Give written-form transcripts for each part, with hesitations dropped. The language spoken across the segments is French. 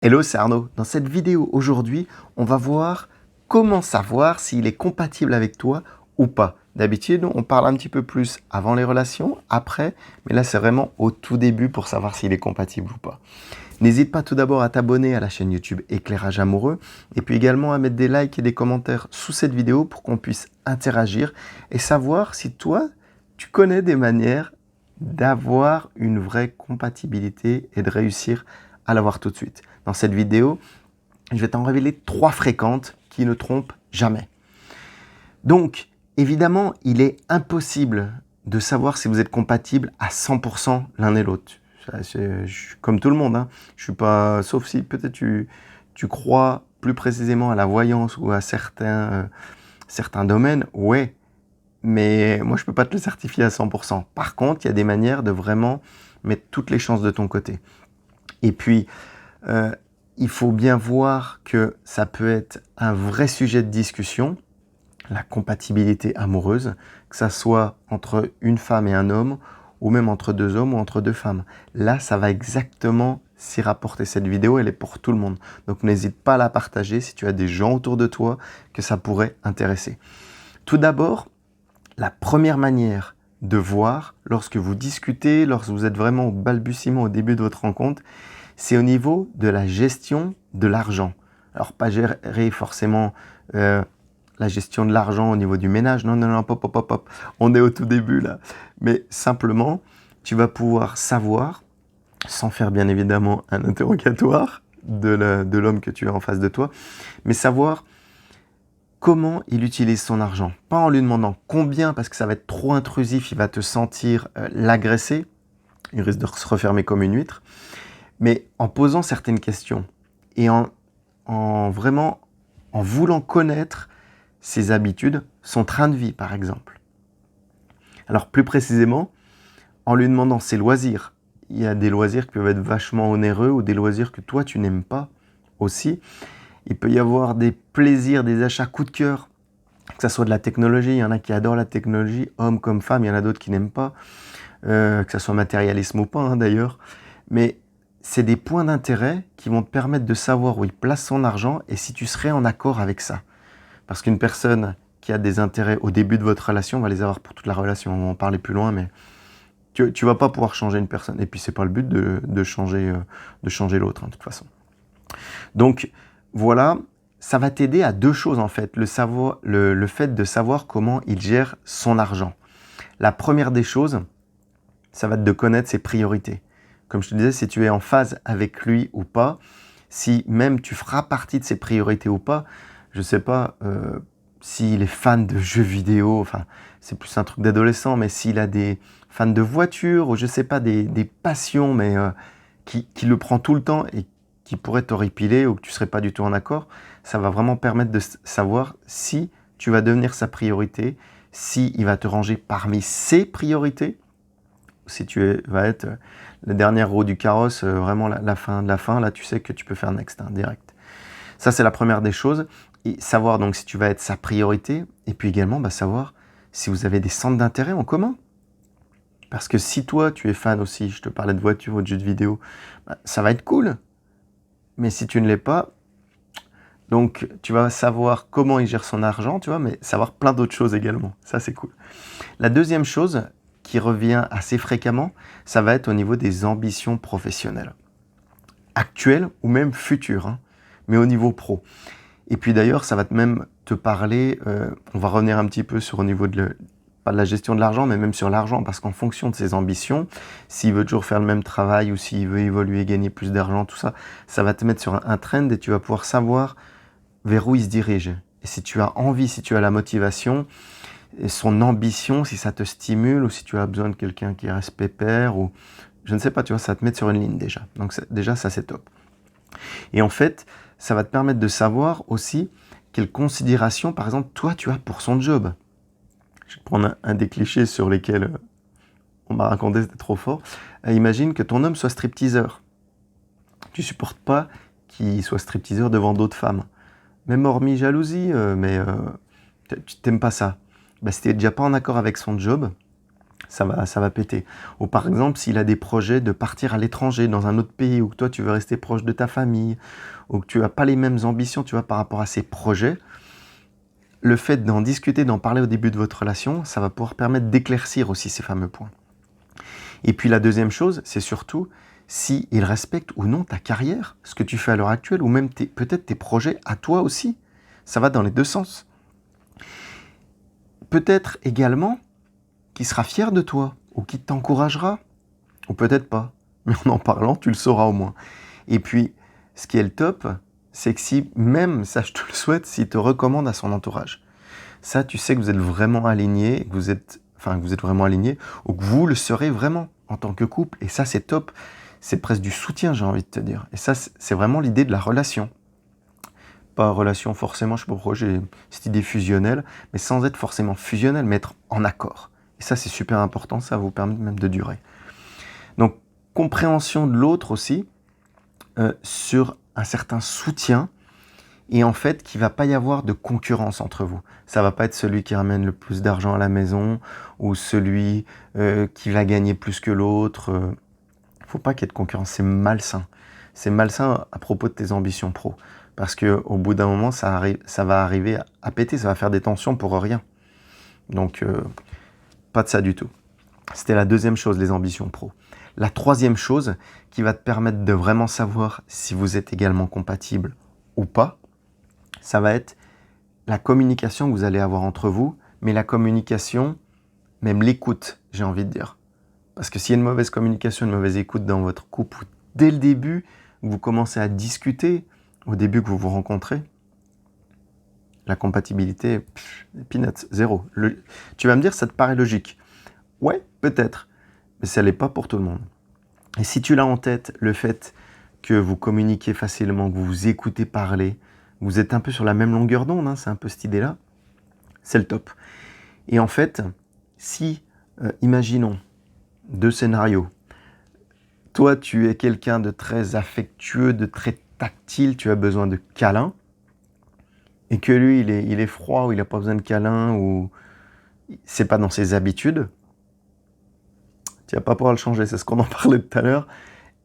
Hello, c'est Arnaud. Dans cette vidéo aujourd'hui, on va voir comment savoir s'il est compatible avec toi ou pas. D'habitude, on parle un petit peu plus avant les relations, après, mais là c'est vraiment au tout début pour savoir s'il est compatible ou pas. N'hésite pas tout d'abord à t'abonner à la chaîne YouTube Éclairage Amoureux et puis également à mettre des likes et des commentaires sous cette vidéo pour qu'on puisse interagir et savoir si toi, tu connais des manières d'avoir une vraie compatibilité et de réussir à l'avoir tout de suite. Dans cette vidéo, je vais t'en révéler 3 fréquentes qui ne trompent jamais. Donc, évidemment, il est impossible de savoir si vous êtes compatibles à 100% l'un et l'autre. Je suis comme tout le monde, hein. Je suis pas, sauf si peut-être tu crois plus précisément à la voyance ou à certains domaines, ouais, mais moi je peux pas te le certifier à 100%. Par contre, il y a des manières de vraiment mettre toutes les chances de ton côté. Et puis, il faut bien voir que ça peut être un vrai sujet de discussion, la compatibilité amoureuse, que ça soit entre une femme et un homme, ou même entre deux hommes ou entre deux femmes. Là, ça va exactement s'y rapporter. Cette vidéo, elle est pour tout le monde. Donc n'hésite pas à la partager si tu as des gens autour de toi que ça pourrait intéresser. Tout d'abord, la première manière de voir, lorsque vous discutez, lorsque vous êtes vraiment au balbutiement, au début de votre rencontre, c'est au niveau de la gestion de l'argent. Alors, pas gérer forcément la gestion de l'argent au niveau du ménage. Non, non, non, pop, pop, pop, pop. On est au tout début là. Mais simplement, tu vas pouvoir savoir, sans faire bien évidemment un interrogatoire de l'homme que tu as en face de toi, mais savoir comment il utilise son argent. Pas en lui demandant combien, parce que ça va être trop intrusif, il va te sentir l'agresser, il risque de se refermer comme une huître, mais en posant certaines questions et en vraiment en voulant connaître ses habitudes, son train de vie par exemple. Alors plus précisément, en lui demandant ses loisirs. Il y a des loisirs qui peuvent être vachement onéreux ou des loisirs que toi tu n'aimes pas aussi. Il peut y avoir des plaisirs, des achats coup de cœur, que ce soit de la technologie. Il y en a qui adorent la technologie, hommes comme femmes. Il y en a d'autres qui n'aiment pas, que ce soit matérialisme ou pas hein, d'ailleurs. Mais c'est des points d'intérêt qui vont te permettre de savoir où il place son argent et si tu serais en accord avec ça. Parce qu'une personne qui a des intérêts au début de votre relation va les avoir pour toute la relation. On va en parler plus loin, mais tu vas pas pouvoir changer une personne. Et puis c'est pas le but de changer l'autre, hein, de toute façon. Donc voilà, ça va t'aider à deux choses en fait. Le fait de savoir comment il gère son argent. La première des choses, ça va être de connaître ses priorités. Comme je te disais, si tu es en phase avec lui ou pas, si même tu feras partie de ses priorités ou pas, je sais pas s'il est fan de jeux vidéo, enfin c'est plus un truc d'adolescent, mais s'il a des fans de voitures ou je sais pas, des passions, mais qui le prend tout le temps et qui pourrait t'horripiler ou que tu serais pas du tout en accord, ça va vraiment permettre de savoir si tu vas devenir sa priorité, si il va te ranger parmi ses priorités, si tu vas être la dernière roue du carrosse, vraiment la fin de la fin, là tu sais que tu peux faire next, hein, direct. Ça c'est la première des choses, et savoir donc si tu vas être sa priorité, et puis également savoir si vous avez des centres d'intérêt en commun. Parce que si toi tu es fan aussi, je te parlais de voiture ou de jeux de vidéo, ça va être cool. Mais si tu ne l'es pas, donc tu vas savoir comment il gère son argent, tu vois, mais savoir plein d'autres choses également. Ça c'est cool. La deuxième chose qui revient assez fréquemment, ça va être au niveau des ambitions professionnelles. Actuelles ou même futures, hein, mais au niveau pro. Et puis d'ailleurs, ça va même te parler, on va revenir un petit peu sur au niveau pas de la gestion de l'argent, mais même sur l'argent, parce qu'en fonction de ses ambitions, s'il veut toujours faire le même travail ou s'il veut évoluer, gagner plus d'argent, tout ça, ça va te mettre sur un trend et tu vas pouvoir savoir vers où il se dirige. Et si tu as envie, si tu as la motivation, et son ambition, si ça te stimule ou si tu as besoin de quelqu'un qui reste pépère ou je ne sais pas, tu vois, ça va te mettre sur une ligne déjà. Donc déjà, ça c'est top. Et en fait, ça va te permettre de savoir aussi quelles considérations, par exemple, toi, tu as pour son job. Je vais prendre un des clichés sur lesquels on m'a raconté, c'était trop fort. Imagine que ton homme soit stripteaseur. Tu supportes pas qu'il soit stripteaseur devant d'autres femmes. Même hormis jalousie, mais tu t'aimes pas ça. Si tu n'es déjà pas en accord avec son job, ça va péter. Ou par exemple, s'il a des projets de partir à l'étranger, dans un autre pays, ou que toi, tu veux rester proche de ta famille, ou que tu n'as pas les mêmes ambitions, tu vois, par rapport à ces projets, le fait d'en discuter, d'en parler au début de votre relation, ça va pouvoir permettre d'éclaircir aussi ces fameux points. Et puis la deuxième chose, c'est surtout s'il respecte ou non ta carrière, ce que tu fais à l'heure actuelle, ou même peut-être tes projets à toi aussi. Ça va dans les deux sens. Peut-être également qu'il sera fier de toi, ou qu'il t'encouragera, ou peut-être pas. Mais en parlant, tu le sauras au moins. Et puis, ce qui est le top, c'est que si, même, ça je te le souhaite, s'il te recommande à son entourage. Ça, tu sais que vous êtes vraiment alignés, que vous êtes vraiment alignés, ou que vous le serez vraiment en tant que couple. Et ça, c'est top. C'est presque du soutien, j'ai envie de te dire. Et ça, c'est vraiment l'idée de la relation. Pas relation forcément, je sais pas pourquoi j'ai cette idée fusionnelle, mais sans être forcément fusionnel, mais être en accord. Et ça, c'est super important, ça vous permet même de durer. Donc, compréhension de l'autre aussi, sur un certain soutien, et en fait, qu'il ne va pas y avoir de concurrence entre vous. Ça ne va pas être celui qui ramène le plus d'argent à la maison, ou celui qui va gagner plus que l'autre. Il ne faut pas qu'il y ait de concurrence, c'est malsain. C'est malsain à propos de tes ambitions pro. Parce qu'au bout d'un moment, ça va arriver à péter, ça va faire des tensions pour rien. Donc, pas de ça du tout. C'était la deuxième chose, les ambitions pro. La troisième chose qui va te permettre de vraiment savoir si vous êtes également compatible ou pas, ça va être la communication que vous allez avoir entre vous, mais la communication, même l'écoute, j'ai envie de dire. Parce que s'il y a une mauvaise communication, une mauvaise écoute dans votre couple, dès le début, vous commencez à discuter, au début que vous vous rencontrez, la compatibilité, peanuts, zéro. Tu vas me dire, ça te paraît logique. Ouais, peut-être, mais ça l'est pas pour tout le monde. Et si tu l'as en tête, le fait que vous communiquez facilement, que vous vous écoutez parler, vous êtes un peu sur la même longueur d'onde, hein, c'est un peu cette idée-là, c'est le top. Et en fait, si, imaginons, deux scénarios, toi tu es quelqu'un de très affectueux, de très tactile, tu as besoin de câlins, et que lui il est froid, ou il n'a pas besoin de câlins, ou c'est pas dans ses habitudes, tu vas pas pouvoir le changer, c'est ce qu'on en parlait tout à l'heure,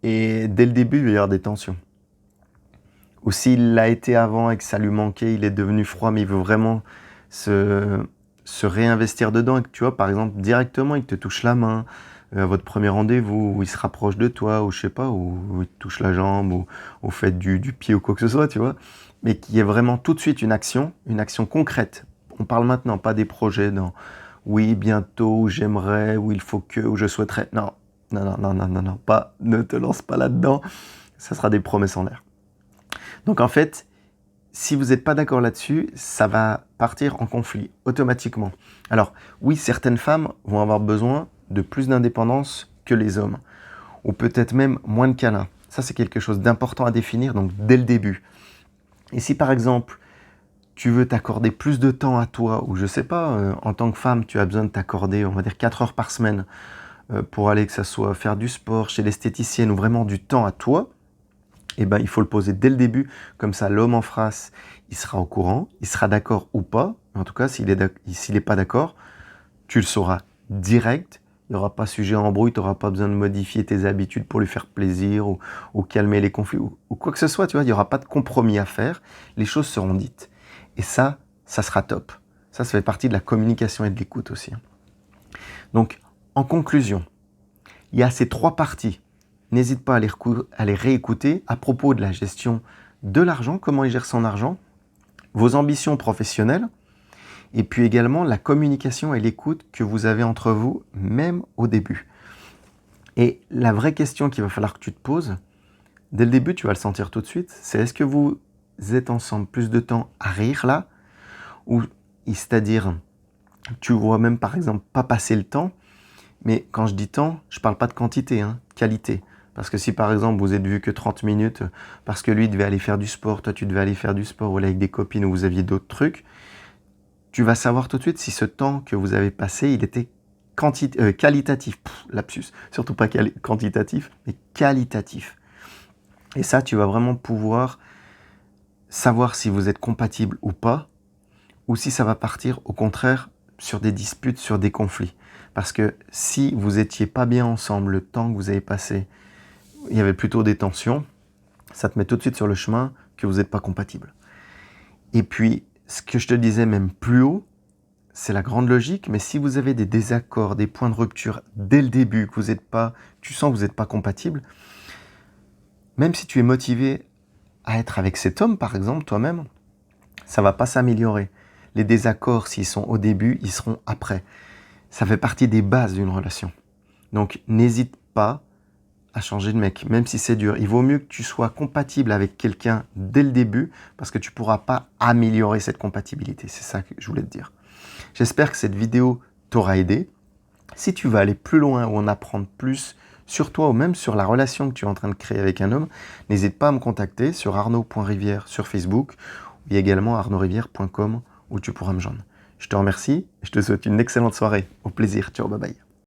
et dès le début il va y avoir des tensions. Ou s'il l'a été avant et que ça lui manquait, il est devenu froid, mais il veut vraiment se réinvestir dedans. Et que tu vois, par exemple, directement, il te touche la main à votre premier rendez-vous, ou il se rapproche de toi, ou je sais pas, ou il te touche la jambe, ou fait du pied ou quoi que ce soit, tu vois. Mais qu'il y ait vraiment tout de suite une action concrète. On parle maintenant, pas des projets dans oui, bientôt, j'aimerais, ou il faut que, ou je souhaiterais. Non, pas, ne te lance pas là-dedans. Ça sera des promesses en l'air. Donc en fait, si vous n'êtes pas d'accord là-dessus, ça va partir en conflit automatiquement. Alors oui, certaines femmes vont avoir besoin de plus d'indépendance que les hommes, ou peut-être même moins de câlins. Ça, c'est quelque chose d'important à définir, donc dès le début. Et si par exemple, tu veux t'accorder plus de temps à toi, ou je sais pas, en tant que femme, tu as besoin de t'accorder, on va dire 4 heures par semaine, pour aller, que ça soit faire du sport chez l'esthéticienne, ou vraiment du temps à toi, eh ben, il faut le poser dès le début, comme ça l'homme en face, il sera au courant, il sera d'accord ou pas, mais en tout cas, s'il n'est pas d'accord, tu le sauras direct, il n'y aura pas sujet à embrouille, tu n'auras pas besoin de modifier tes habitudes pour lui faire plaisir, ou calmer les conflits, ou quoi que ce soit, tu vois, il n'y aura pas de compromis à faire, les choses seront dites. Et ça sera top. Ça fait partie de la communication et de l'écoute aussi. Donc, en conclusion, il y a ces 3 parties. N'hésite pas à les réécouter à propos de la gestion de l'argent, comment il gère son argent, vos ambitions professionnelles, et puis également la communication et l'écoute que vous avez entre vous, même au début. Et la vraie question qu'il va falloir que tu te poses, dès le début, tu vas le sentir tout de suite, c'est est-ce que vous êtes ensemble plus de temps à rire là, ou c'est-à-dire, tu vois même par exemple pas passer le temps, mais quand je dis temps, je parle pas de quantité, hein, qualité. Parce que si par exemple vous êtes vu que 30 minutes, parce que lui devait aller faire du sport, toi tu devais aller faire du sport, ou aller avec des copines, ou vous aviez d'autres trucs, tu vas savoir tout de suite si ce temps que vous avez passé, il était qualitatif. Lapsus, surtout pas quantitatif, mais qualitatif. Et ça, tu vas vraiment pouvoir savoir si vous êtes compatible ou pas, ou si ça va partir au contraire sur des disputes, sur des conflits. Parce que si vous n'étiez pas bien ensemble, le temps que vous avez passé, il y avait plutôt des tensions, ça te met tout de suite sur le chemin que vous n'êtes pas compatible. Et puis, ce que je te disais même plus haut, c'est la grande logique, mais si vous avez des désaccords, des points de rupture dès le début, que tu sens que vous n'êtes pas compatible, même si tu es motivé à être avec cet homme, par exemple, toi-même, ça ne va pas s'améliorer. Les désaccords, s'ils sont au début, ils seront après. Ça fait partie des bases d'une relation. Donc, n'hésite pas à changer de mec, même si c'est dur. Il vaut mieux que tu sois compatible avec quelqu'un dès le début, parce que tu ne pourras pas améliorer cette compatibilité. C'est ça que je voulais te dire. J'espère que cette vidéo t'aura aidé. Si tu veux aller plus loin ou en apprendre plus sur toi ou même sur la relation que tu es en train de créer avec un homme, n'hésite pas à me contacter sur arnaud.rivière sur Facebook ou également arnaudrivière.com où tu pourras me joindre. Je te remercie et je te souhaite une excellente soirée. Au plaisir. Ciao, bye bye.